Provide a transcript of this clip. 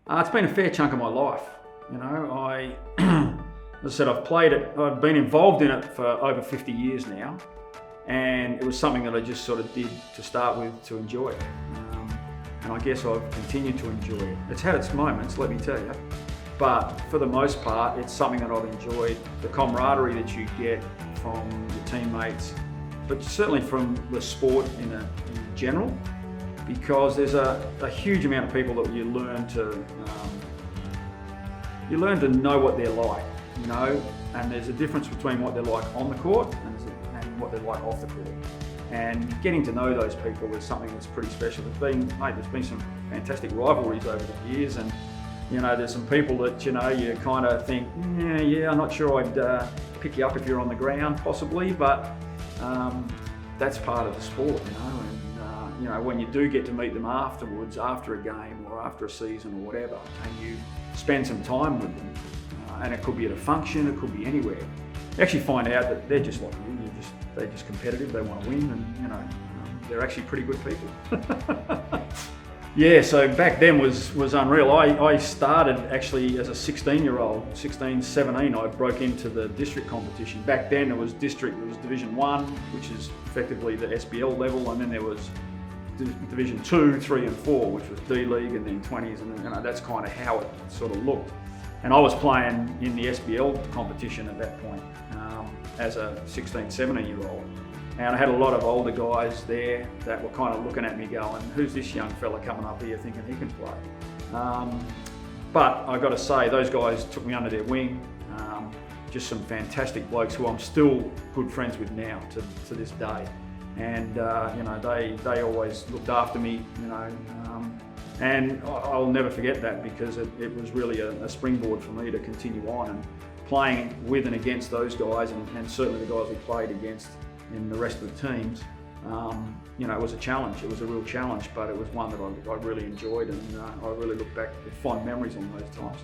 It's been a fair chunk of my life. You know, as I said, I've been involved in it for over 50 years now, and it was something that I just sort of did to start with to enjoy it. And I guess I've continued to enjoy it. It's had its moments, let me tell you, but for the most part, it's something that I've enjoyed. The camaraderie that you get from your teammates, but certainly from the sport in general, because there's a huge amount of people that you learn to know what they're like, you know, and there's a difference between what they're like on the court and what they're like off the court. And getting to know those people is something that's pretty special. There's been some fantastic rivalries over the years, and you know, there's some people that, you know, you kind of think, yeah, I'm not sure I'd pick you up if you're on the ground, possibly, but that's part of the sport, you know. And you know, when you do get to meet them afterwards, after a game or after a season or whatever, and you spend some time with them, and it could be at a function, it could be anywhere, you actually find out that they're just like you. They're just competitive, they want to win, and you know, they're actually pretty good people. Yeah, so back then was unreal. I started actually as a 16-year-old, 16, 17, I broke into the district competition. Back then it was Division 1, which is effectively the SBL level, and then there was Division 2, 3 and 4, which was D-League, and then 20s, and you know, that's kind of how it sort of looked. And I was playing in the SBL competition at that point as a 16, 17-year-old. And I had a lot of older guys there that were kind of looking at me going, who's this young fella coming up here thinking he can play? But I got to say, those guys took me under their wing. Just some fantastic blokes who I'm still good friends with now to this day. And you know, they always looked after me, you know. And I'll never forget that, because it was really a springboard for me to continue on and playing with and against those guys, and certainly the guys we played against in the rest of the teams. You know, it was a challenge. It was a real challenge, but it was one that I really enjoyed, and I really look back with fond memories on those times.